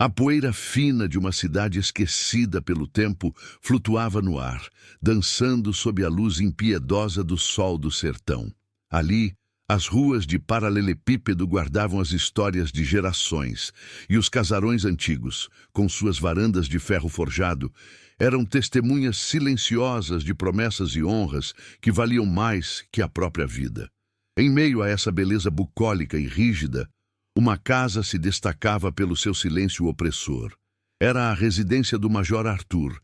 A poeira fina de uma cidade esquecida pelo tempo flutuava no ar, dançando sob a luz impiedosa do sol do sertão. Ali, as ruas de paralelepípedo guardavam as histórias de gerações, e os casarões antigos, com suas varandas de ferro forjado, eram testemunhas silenciosas de promessas e honras que valiam mais que a própria vida. Em meio a essa beleza bucólica e rígida, uma casa se destacava pelo seu silêncio opressor. Era a residência do Major Arthur,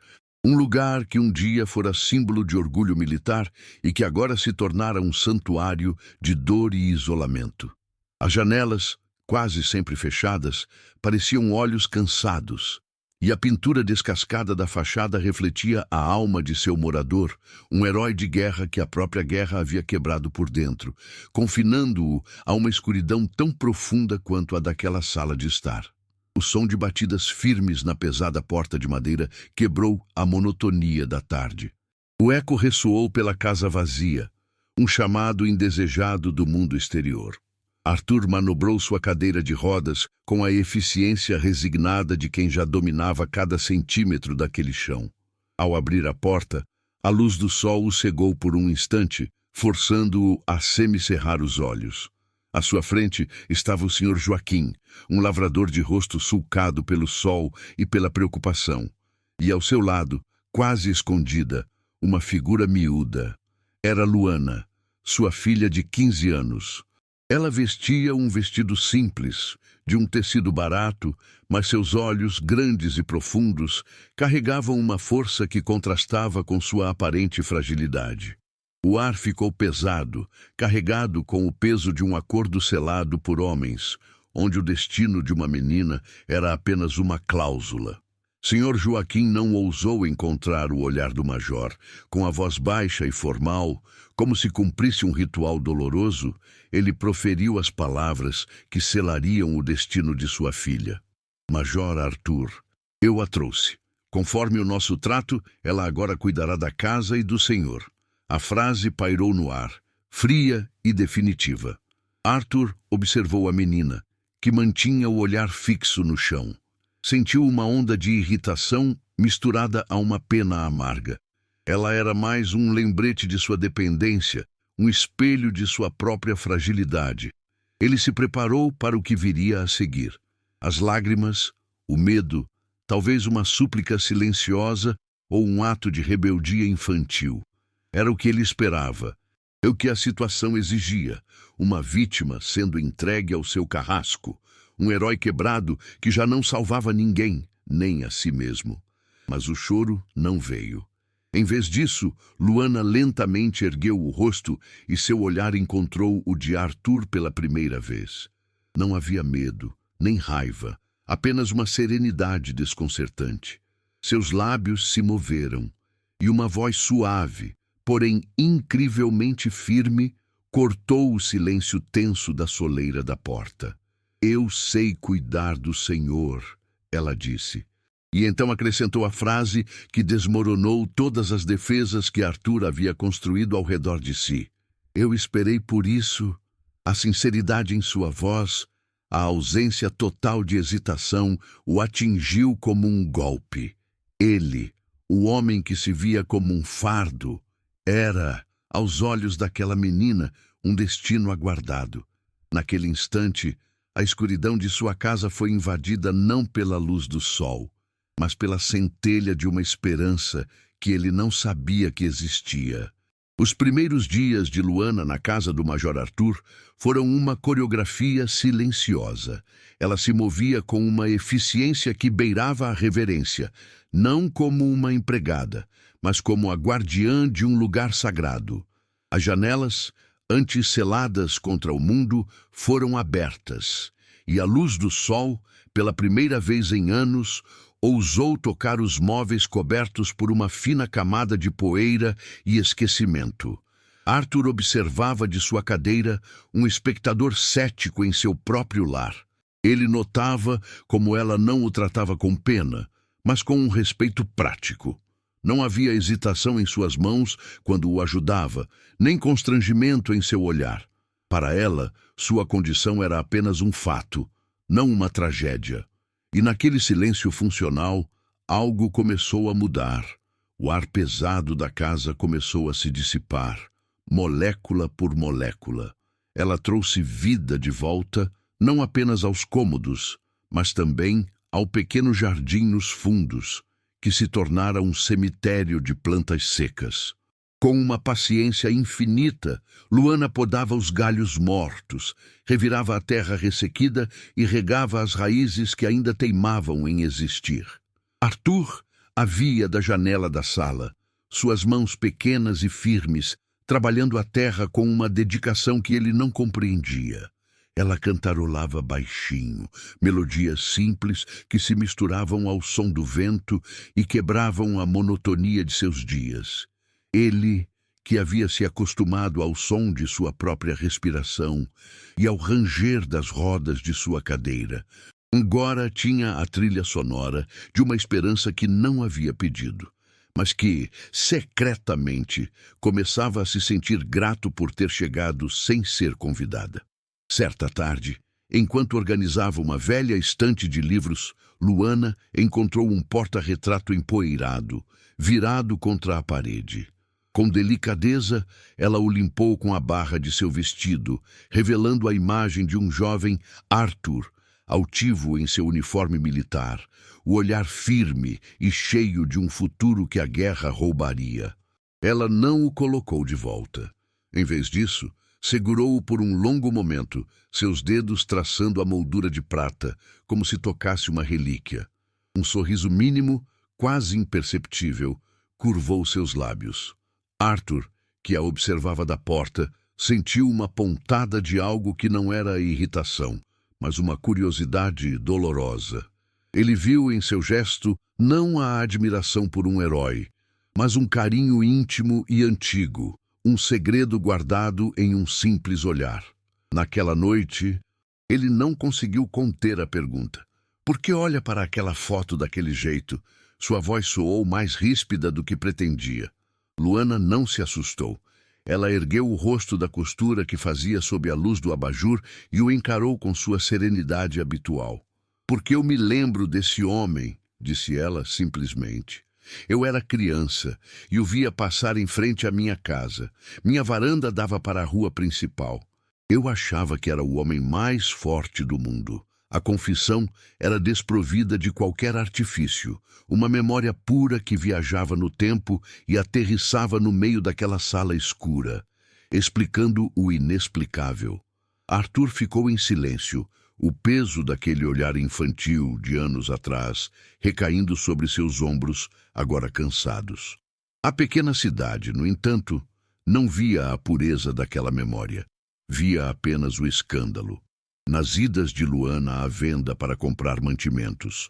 um lugar que um dia fora símbolo de orgulho militar e que agora se tornara um santuário de dor e isolamento. As janelas, quase sempre fechadas, pareciam olhos cansados, e a pintura descascada da fachada refletia a alma de seu morador, um herói de guerra que a própria guerra havia quebrado por dentro, confinando-o a uma escuridão tão profunda quanto a daquela sala de estar. O som de batidas firmes na pesada porta de madeira quebrou a monotonia da tarde. O eco ressoou pela casa vazia, um chamado indesejado do mundo exterior. Arthur manobrou sua cadeira de rodas com a eficiência resignada de quem já dominava cada centímetro daquele chão. Ao abrir a porta, a luz do sol o cegou por um instante, forçando-o a semicerrar os olhos. À sua frente estava o Sr. Joaquim, um lavrador de rosto sulcado pelo sol e pela preocupação. E ao seu lado, quase escondida, uma figura miúda. Era Luana, sua filha de 15 anos. Ela vestia um vestido simples, de um tecido barato, mas seus olhos, grandes e profundos, carregavam uma força que contrastava com sua aparente fragilidade. O ar ficou pesado, carregado com o peso de um acordo selado por homens, onde o destino de uma menina era apenas uma cláusula. Sr. Joaquim não ousou encontrar o olhar do major. Com a voz baixa e formal, como se cumprisse um ritual doloroso, ele proferiu as palavras que selariam o destino de sua filha. Major Arthur, eu a trouxe. Conforme o nosso trato, ela agora cuidará da casa e do senhor. A frase pairou no ar, fria e definitiva. Arthur observou a menina, que mantinha o olhar fixo no chão. Sentiu uma onda de irritação misturada a uma pena amarga. Ela era mais um lembrete de sua dependência, um espelho de sua própria fragilidade. Ele se preparou para o que viria a seguir. As lágrimas, o medo, talvez uma súplica silenciosa ou um ato de rebeldia infantil. Era o que ele esperava, é o que a situação exigia, uma vítima sendo entregue ao seu carrasco, um herói quebrado que já não salvava ninguém, nem a si mesmo. Mas o choro não veio. Em vez disso, Luana lentamente ergueu o rosto e seu olhar encontrou o de Arthur pela primeira vez. Não havia medo, nem raiva, apenas uma serenidade desconcertante. Seus lábios se moveram, e uma voz suave, porém incrivelmente firme, cortou o silêncio tenso da soleira da porta. Eu sei cuidar do Senhor, ela disse. E então acrescentou a frase que desmoronou todas as defesas que Arthur havia construído ao redor de si. Eu esperei por isso. A sinceridade em sua voz, a ausência total de hesitação, o atingiu como um golpe. Ele, o homem que se via como um fardo, era, aos olhos daquela menina, um destino aguardado. Naquele instante, a escuridão de sua casa foi invadida não pela luz do sol, mas pela centelha de uma esperança que ele não sabia que existia. Os primeiros dias de Luana na casa do Major Arthur foram uma coreografia silenciosa. Ela se movia com uma eficiência que beirava a reverência, não como uma empregada, mas como a guardiã de um lugar sagrado. As janelas, antes seladas contra o mundo, foram abertas, e a luz do sol, pela primeira vez em anos, ousou tocar os móveis cobertos por uma fina camada de poeira e esquecimento. Arthur observava de sua cadeira um espectador cético em seu próprio lar. Ele notava como ela não o tratava com pena, mas com um respeito prático. Não havia hesitação em suas mãos quando o ajudava, nem constrangimento em seu olhar. Para ela, sua condição era apenas um fato, não uma tragédia. E naquele silêncio funcional, algo começou a mudar. O ar pesado da casa começou a se dissipar, molécula por molécula. Ela trouxe vida de volta, não apenas aos cômodos, mas também ao pequeno jardim nos fundos, que se tornara um cemitério de plantas secas. Com uma paciência infinita, Luana podava os galhos mortos, revirava a terra ressequida e regava as raízes que ainda teimavam em existir. Arthur a via da janela da sala, suas mãos pequenas e firmes, trabalhando a terra com uma dedicação que ele não compreendia. Ela cantarolava baixinho, melodias simples que se misturavam ao som do vento e quebravam a monotonia de seus dias. Ele, que havia se acostumado ao som de sua própria respiração e ao ranger das rodas de sua cadeira, agora tinha a trilha sonora de uma esperança que não havia pedido, mas que, secretamente, começava a se sentir grato por ter chegado sem ser convidada. Certa tarde, enquanto organizava uma velha estante de livros, Luana encontrou um porta-retrato empoeirado, virado contra a parede. Com delicadeza, ela o limpou com a barra de seu vestido, revelando a imagem de um jovem Arthur, altivo em seu uniforme militar, o olhar firme e cheio de um futuro que a guerra roubaria. Ela não o colocou de volta. Em vez disso, segurou-o por um longo momento, seus dedos traçando a moldura de prata, como se tocasse uma relíquia. Um sorriso mínimo, quase imperceptível, curvou seus lábios. Arthur, que a observava da porta, sentiu uma pontada de algo que não era irritação, mas uma curiosidade dolorosa. Ele viu em seu gesto não a admiração por um herói, mas um carinho íntimo e antigo, um segredo guardado em um simples olhar. Naquela noite, ele não conseguiu conter a pergunta. Por que olha para aquela foto daquele jeito? Sua voz soou mais ríspida do que pretendia. Luana não se assustou. Ela ergueu o rosto da costura que fazia sob a luz do abajur e o encarou com sua serenidade habitual. Porque eu me lembro desse homem, disse ela simplesmente. Eu era criança e o via passar em frente à minha casa. Minha varanda dava para a rua principal. Eu achava que era o homem mais forte do mundo. A confissão era desprovida de qualquer artifício, uma memória pura que viajava no tempo e aterrissava no meio daquela sala escura, explicando o inexplicável. Arthur ficou em silêncio, o peso daquele olhar infantil de anos atrás recaindo sobre seus ombros, agora cansados. A pequena cidade, no entanto, não via a pureza daquela memória. Via apenas o escândalo. Nas idas de Luana à venda para comprar mantimentos,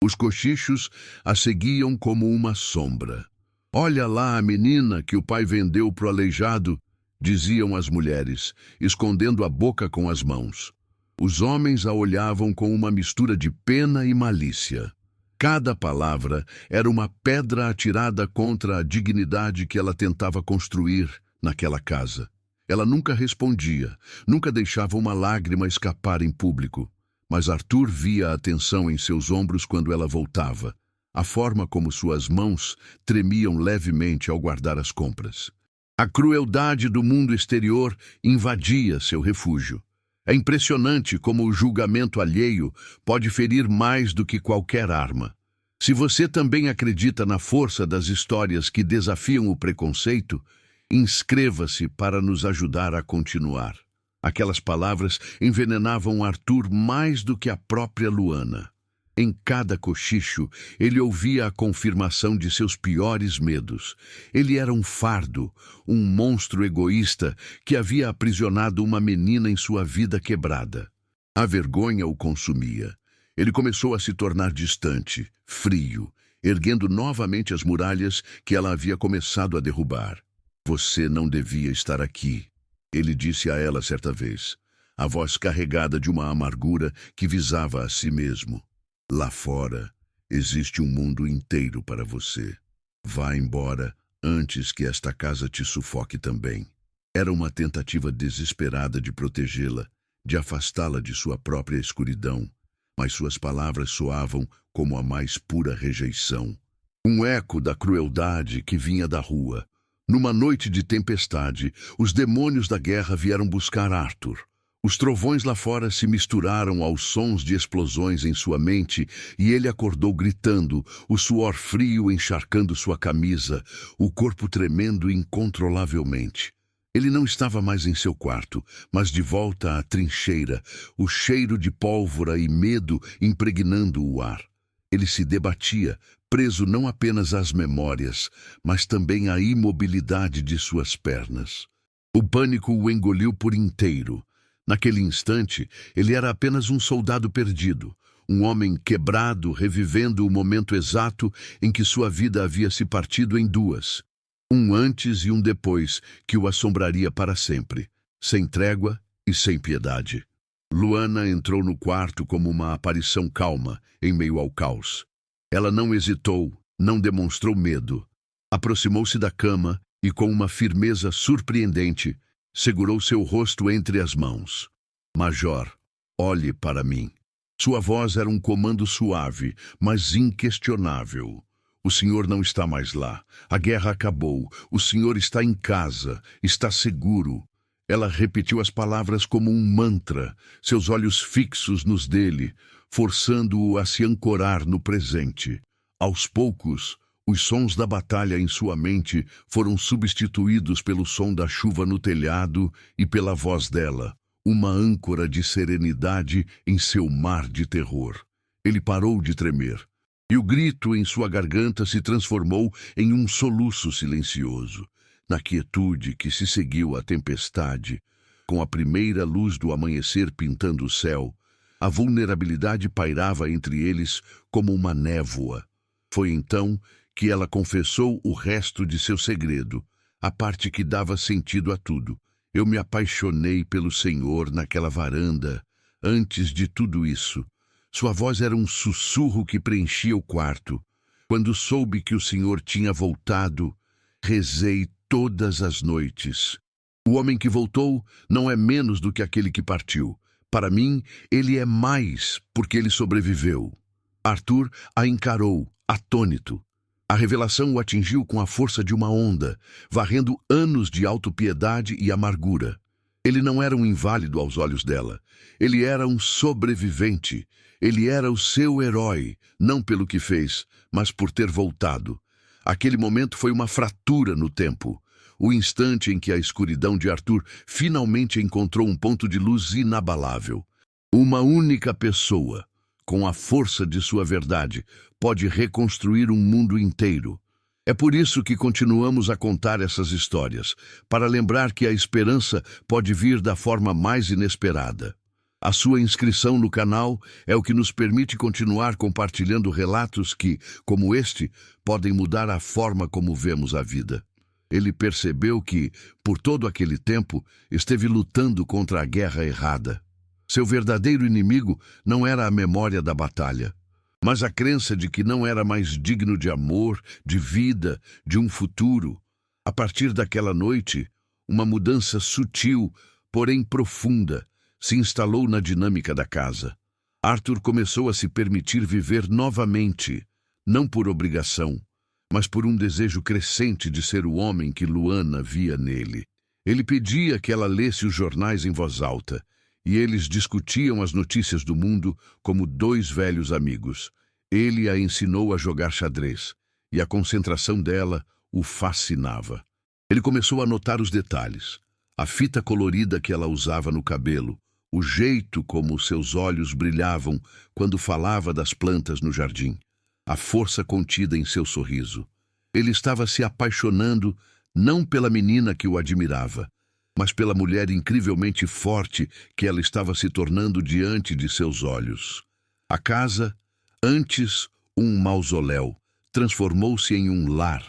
os cochichos a seguiam como uma sombra. Olha lá a menina que o pai vendeu pro aleijado, diziam as mulheres, escondendo a boca com as mãos. Os homens a olhavam com uma mistura de pena e malícia. Cada palavra era uma pedra atirada contra a dignidade que ela tentava construir naquela casa. Ela nunca respondia, nunca deixava uma lágrima escapar em público. Mas Arthur via a tensão em seus ombros quando ela voltava, a forma como suas mãos tremiam levemente ao guardar as compras. A crueldade do mundo exterior invadia seu refúgio. É impressionante como o julgamento alheio pode ferir mais do que qualquer arma. Se você também acredita na força das histórias que desafiam o preconceito, inscreva-se para nos ajudar a continuar. Aquelas palavras envenenavam Arthur mais do que a própria Luana. Em cada cochicho, ele ouvia a confirmação de seus piores medos. Ele era um fardo, um monstro egoísta que havia aprisionado uma menina em sua vida quebrada. A vergonha o consumia. Ele começou a se tornar distante, frio, erguendo novamente as muralhas que ela havia começado a derrubar. Você não devia estar aqui, ele disse a ela certa vez, a voz carregada de uma amargura que visava a si mesmo. Lá fora, existe um mundo inteiro para você. Vá embora antes que esta casa te sufoque também. Era uma tentativa desesperada de protegê-la, de afastá-la de sua própria escuridão. mas suas palavras soavam como a mais pura rejeição. Um eco da crueldade que vinha da rua. Numa noite de tempestade, os demônios da guerra vieram buscar Arthur. Os trovões lá fora se misturaram aos sons de explosões em sua mente e ele acordou gritando, o suor frio encharcando sua camisa, o corpo tremendo incontrolavelmente. Ele não estava mais em seu quarto, mas de volta à trincheira, o cheiro de pólvora e medo impregnando o ar. Ele se debatia, preso não apenas às memórias, mas também à imobilidade de suas pernas. O pânico o engoliu por inteiro. Naquele instante, ele era apenas um soldado perdido, um homem quebrado, revivendo o momento exato em que sua vida havia se partido em duas. Um antes e um depois, que o assombraria para sempre, sem trégua e sem piedade. Luana entrou no quarto como uma aparição calma, em meio ao caos. Ela não hesitou, não demonstrou medo. Aproximou-se da cama e, com uma firmeza surpreendente, segurou seu rosto entre as mãos. Major, olhe para mim. Sua voz era um comando suave, mas inquestionável. O senhor não está mais lá. A guerra acabou. O senhor está em casa. Está seguro. Ela repetiu as palavras como um mantra, seus olhos fixos nos dele, forçando-o a se ancorar no presente. Aos poucos, os sons da batalha em sua mente foram substituídos pelo som da chuva no telhado e pela voz dela, uma âncora de serenidade em seu mar de terror. Ele parou de tremer, e o grito em sua garganta se transformou em um soluço silencioso. Na quietude que se seguiu à tempestade, com a primeira luz do amanhecer pintando o céu, a vulnerabilidade pairava entre eles como uma névoa. Foi então que ela confessou o resto de seu segredo, a parte que dava sentido a tudo. Eu me apaixonei pelo Senhor naquela varanda. Antes de tudo isso, sua voz era um sussurro que preenchia o quarto. Quando soube que o Senhor tinha voltado, rezei todas as noites. O homem que voltou não é menos do que aquele que partiu. Para mim, ele é mais, porque ele sobreviveu. Arthur a encarou, atônito. A revelação o atingiu com a força de uma onda, varrendo anos de autopiedade e amargura. Ele não era um inválido aos olhos dela. Ele era um sobrevivente. Ele era o seu herói, não pelo que fez, mas por ter voltado. Aquele momento foi uma fratura no tempo. O instante em que a escuridão de Arthur finalmente encontrou um ponto de luz inabalável. Uma única pessoa, com a força de sua verdade, pode reconstruir um mundo inteiro. É por isso que continuamos a contar essas histórias, para lembrar que a esperança pode vir da forma mais inesperada. A sua inscrição no canal é o que nos permite continuar compartilhando relatos que, como este, podem mudar a forma como vemos a vida. Ele percebeu que, por todo aquele tempo, esteve lutando contra a guerra errada. Seu verdadeiro inimigo não era a memória da batalha, mas a crença de que não era mais digno de amor, de vida, de um futuro. A partir daquela noite, uma mudança sutil, porém profunda, se instalou na dinâmica da casa. Arthur começou a se permitir viver novamente, não por obrigação, mas por um desejo crescente de ser o homem que Luana via nele. Ele pedia que ela lesse os jornais em voz alta, e eles discutiam as notícias do mundo como dois velhos amigos. Ele a ensinou a jogar xadrez, e a concentração dela o fascinava. Ele começou a notar os detalhes, a fita colorida que ela usava no cabelo, o jeito como seus olhos brilhavam quando falava das plantas no jardim, a força contida em seu sorriso. Ele estava se apaixonando não pela menina que o admirava, mas pela mulher incrivelmente forte que ela estava se tornando diante de seus olhos. A casa, antes um mausoléu, transformou-se em um lar.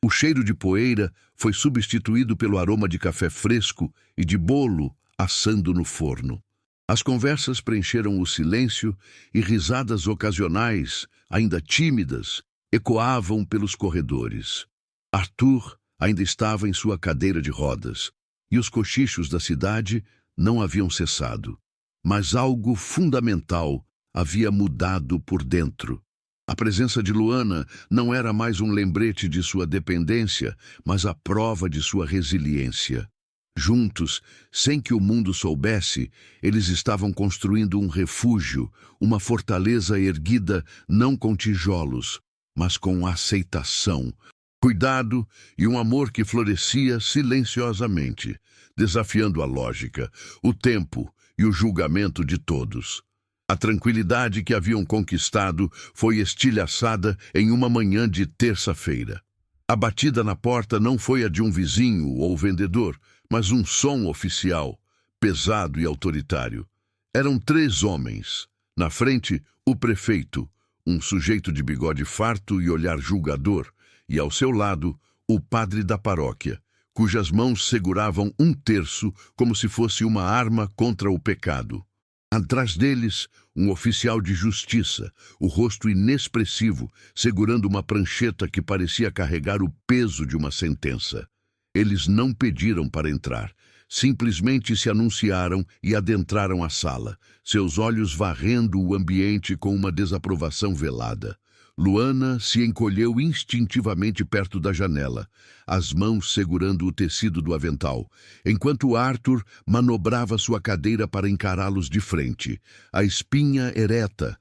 O cheiro de poeira foi substituído pelo aroma de café fresco e de bolo assando no forno. As conversas preencheram o silêncio e risadas ocasionais, ainda tímidas, ecoavam pelos corredores. Arthur ainda estava em sua cadeira de rodas, e os cochichos da cidade não haviam cessado. Mas algo fundamental havia mudado por dentro. A presença de Luana não era mais um lembrete de sua dependência, mas a prova de sua resiliência. Juntos, sem que o mundo soubesse, eles estavam construindo um refúgio, uma fortaleza erguida não com tijolos, mas com aceitação, cuidado e um amor que florescia silenciosamente, desafiando a lógica, o tempo e o julgamento de todos. A tranquilidade que haviam conquistado foi estilhaçada em uma manhã de terça-feira. A batida na porta não foi a de um vizinho ou vendedor, mas um som oficial, pesado e autoritário. Eram 3 homens. Na frente, o prefeito, um sujeito de bigode farto e olhar julgador, e ao seu lado, o padre da paróquia, cujas mãos seguravam um terço como se fosse uma arma contra o pecado. Atrás deles, um oficial de justiça, o rosto inexpressivo, segurando uma prancheta que parecia carregar o peso de uma sentença. Eles não pediram para entrar, simplesmente se anunciaram e adentraram a sala, seus olhos varrendo o ambiente com uma desaprovação velada. Luana se encolheu instintivamente perto da janela, as mãos segurando o tecido do avental, enquanto Arthur manobrava sua cadeira para encará-los de frente, a espinha ereta,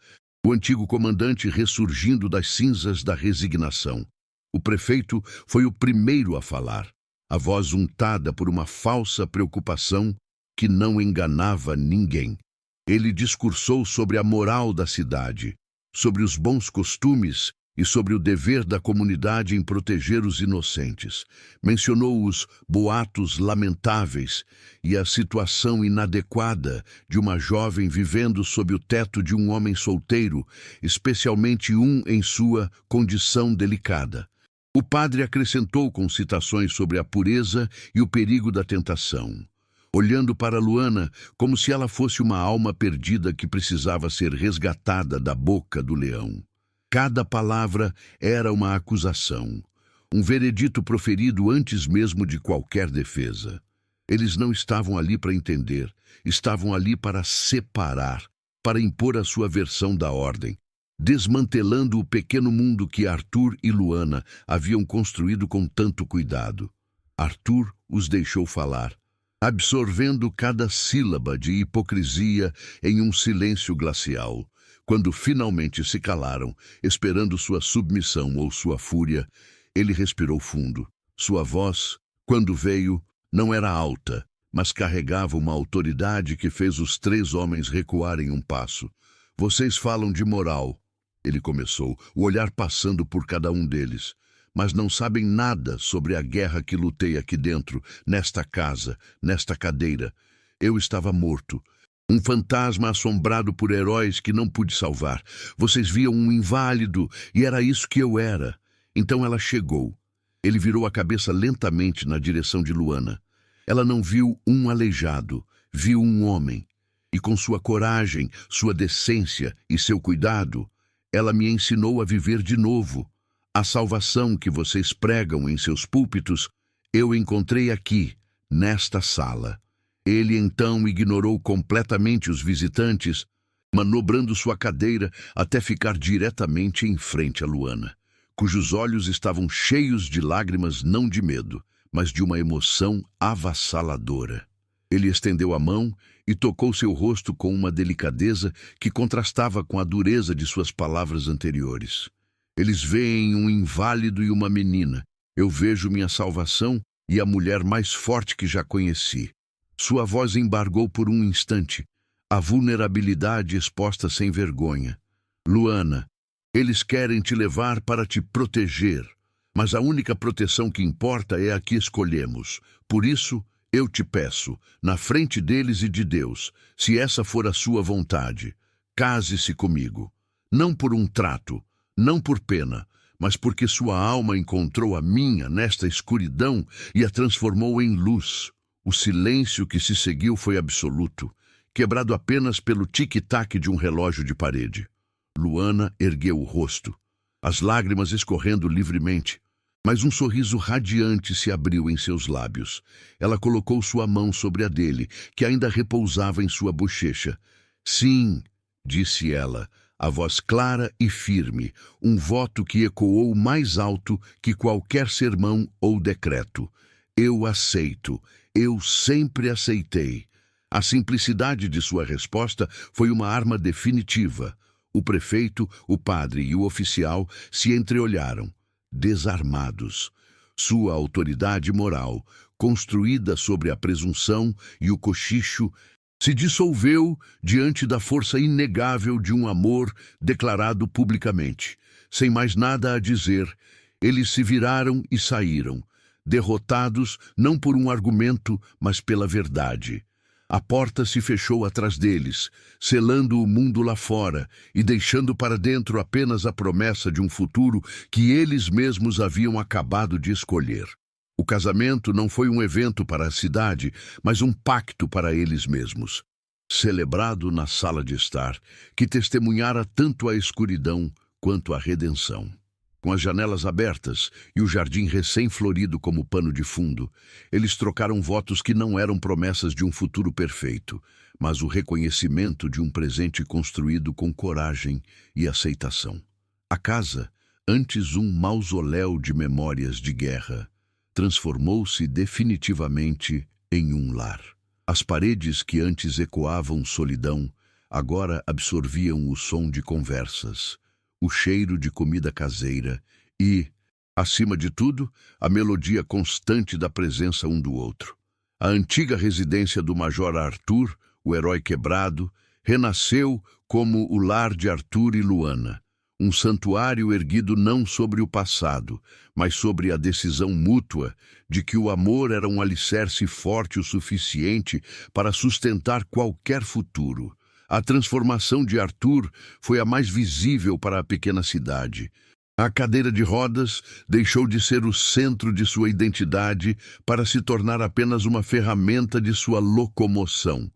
o antigo comandante ressurgindo das cinzas da resignação. O prefeito foi o primeiro a falar, a voz untada por uma falsa preocupação que não enganava ninguém. Ele discursou sobre a moral da cidade, sobre os bons costumes e sobre o dever da comunidade em proteger os inocentes. Mencionou os boatos lamentáveis e a situação inadequada de uma jovem vivendo sob o teto de um homem solteiro, especialmente um em sua condição delicada. O padre acrescentou com citações sobre a pureza e o perigo da tentação, olhando para Luana como se ela fosse uma alma perdida que precisava ser resgatada da boca do leão. Cada palavra era uma acusação, um veredito proferido antes mesmo de qualquer defesa. Eles não estavam ali para entender, estavam ali para separar, para impor a sua versão da ordem, desmantelando o pequeno mundo que Arthur e Luana haviam construído com tanto cuidado. Arthur os deixou falar, absorvendo cada sílaba de hipocrisia em um silêncio glacial. Quando finalmente se calaram, esperando sua submissão ou sua fúria, ele respirou fundo. Sua voz, quando veio, não era alta, mas carregava uma autoridade que fez os 3 homens recuarem um passo. Vocês falam de moral, ele começou, o olhar passando por cada um deles. Mas não sabem nada sobre a guerra que lutei aqui dentro, nesta casa, nesta cadeira. Eu estava morto. Um fantasma assombrado por heróis que não pude salvar. Vocês viam um inválido, e era isso que eu era. Então ela chegou. Ele virou a cabeça lentamente na direção de Luana. Ela não viu um aleijado, viu um homem. E com sua coragem, sua decência e seu cuidado, ela me ensinou a viver de novo. A salvação que vocês pregam em seus púlpitos, eu encontrei aqui, nesta sala. Ele então ignorou completamente os visitantes, manobrando sua cadeira até ficar diretamente em frente a Luana, cujos olhos estavam cheios de lágrimas não de medo, mas de uma emoção avassaladora. Ele estendeu a mão e tocou seu rosto com uma delicadeza que contrastava com a dureza de suas palavras anteriores. Eles veem um inválido e uma menina. Eu vejo minha salvação e a mulher mais forte que já conheci. Sua voz embargou por um instante, a vulnerabilidade exposta sem vergonha. Luana, eles querem te levar para te proteger, mas a única proteção que importa é a que escolhemos. Por isso, eu te peço, na frente deles e de Deus, se essa for a sua vontade, case-se comigo. Não por um trato, não por pena, mas porque sua alma encontrou a minha nesta escuridão e a transformou em luz. O silêncio que se seguiu foi absoluto, quebrado apenas pelo tic-tac de um relógio de parede. Luana ergueu o rosto, as lágrimas escorrendo livremente, mas um sorriso radiante se abriu em seus lábios. Ela colocou sua mão sobre a dele, que ainda repousava em sua bochecha. Sim, disse ela, a voz clara e firme, um voto que ecoou mais alto que qualquer sermão ou decreto. Eu aceito, eu sempre aceitei. A simplicidade de sua resposta foi uma arma definitiva. O prefeito, o padre e o oficial se entreolharam, desarmados. Sua autoridade moral, construída sobre a presunção e o cochicho, se dissolveu diante da força inegável de um amor declarado publicamente. Sem mais nada a dizer, eles se viraram e saíram, derrotados não por um argumento, mas pela verdade. A porta se fechou atrás deles, selando o mundo lá fora e deixando para dentro apenas a promessa de um futuro que eles mesmos haviam acabado de escolher. O casamento não foi um evento para a cidade, mas um pacto para eles mesmos, celebrado na sala de estar, que testemunhara tanto a escuridão quanto a redenção. Com as janelas abertas e o jardim recém-florido como pano de fundo, eles trocaram votos que não eram promessas de um futuro perfeito, mas o reconhecimento de um presente construído com coragem e aceitação. A casa, antes um mausoléu de memórias de guerra, transformou-se definitivamente em um lar. As paredes que antes ecoavam solidão, agora absorviam o som de conversas, o cheiro de comida caseira e, acima de tudo, a melodia constante da presença um do outro. A antiga residência do Major Arthur, o herói quebrado, renasceu como o lar de Arthur e Luana, um santuário erguido não sobre o passado, mas sobre a decisão mútua de que o amor era um alicerce forte o suficiente para sustentar qualquer futuro. A transformação de Arthur foi a mais visível para a pequena cidade. A cadeira de rodas deixou de ser o centro de sua identidade para se tornar apenas uma ferramenta de sua locomoção.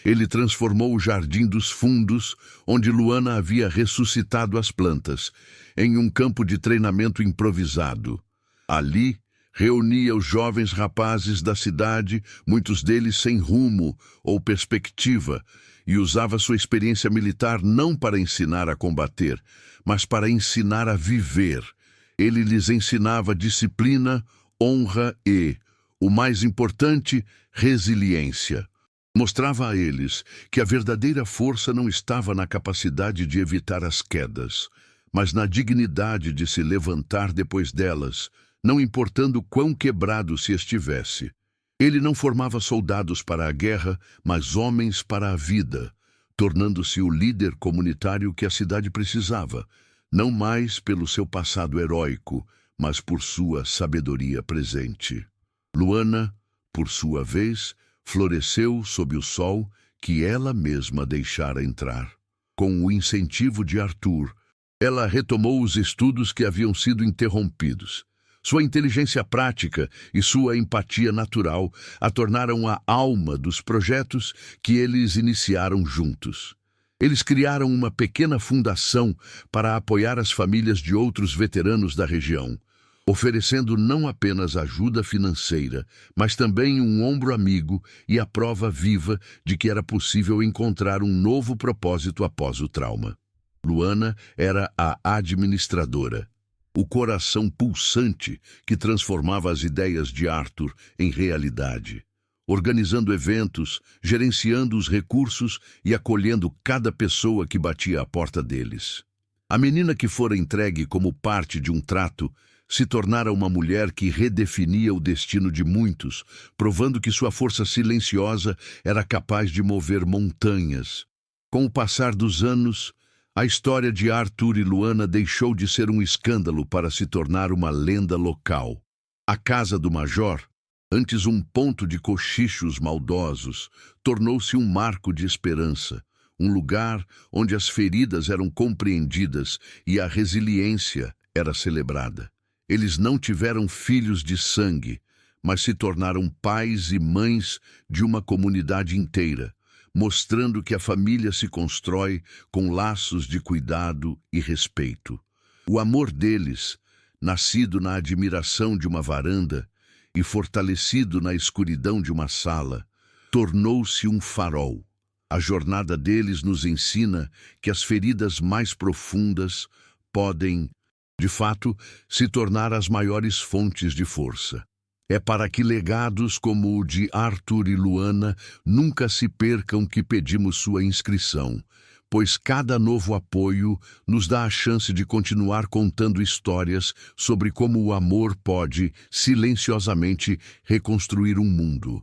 Ele transformou o Jardim dos Fundos, onde Luana havia ressuscitado as plantas, em um campo de treinamento improvisado. Ali, reunia os jovens rapazes da cidade, muitos deles sem rumo ou perspectiva, e usava sua experiência militar não para ensinar a combater, mas para ensinar a viver. Ele lhes ensinava disciplina, honra e, o mais importante, resiliência. Mostrava a eles que a verdadeira força não estava na capacidade de evitar as quedas, mas na dignidade de se levantar depois delas, não importando quão quebrado se estivesse. Ele não formava soldados para a guerra, mas homens para a vida, tornando-se o líder comunitário que a cidade precisava, não mais pelo seu passado heróico, mas por sua sabedoria presente. Luana, por sua vez, floresceu sob o sol que ela mesma deixara entrar. Com o incentivo de Arthur, ela retomou os estudos que haviam sido interrompidos. Sua inteligência prática e sua empatia natural a tornaram a alma dos projetos que eles iniciaram juntos. Eles criaram uma pequena fundação para apoiar as famílias de outros veteranos da região, oferecendo não apenas ajuda financeira, mas também um ombro amigo e a prova viva de que era possível encontrar um novo propósito após o trauma. Luana era a administradora, o coração pulsante que transformava as ideias de Arthur em realidade, organizando eventos, gerenciando os recursos e acolhendo cada pessoa que batia à porta deles. A menina que fora entregue como parte de um trato se tornara uma mulher que redefinia o destino de muitos, provando que sua força silenciosa era capaz de mover montanhas. Com o passar dos anos, a história de Arthur e Luana deixou de ser um escândalo para se tornar uma lenda local. A casa do Major, antes um ponto de cochichos maldosos, tornou-se um marco de esperança, um lugar onde as feridas eram compreendidas e a resiliência era celebrada. Eles não tiveram filhos de sangue, mas se tornaram pais e mães de uma comunidade inteira, mostrando que a família se constrói com laços de cuidado e respeito. O amor deles, nascido na admiração de uma varanda e fortalecido na escuridão de uma sala, tornou-se um farol. A jornada deles nos ensina que as feridas mais profundas podem, de fato, se tornar as maiores fontes de força. É para que legados como o de Arthur e Luana nunca se percam que pedimos sua inscrição, pois cada novo apoio nos dá a chance de continuar contando histórias sobre como o amor pode, silenciosamente, reconstruir um mundo.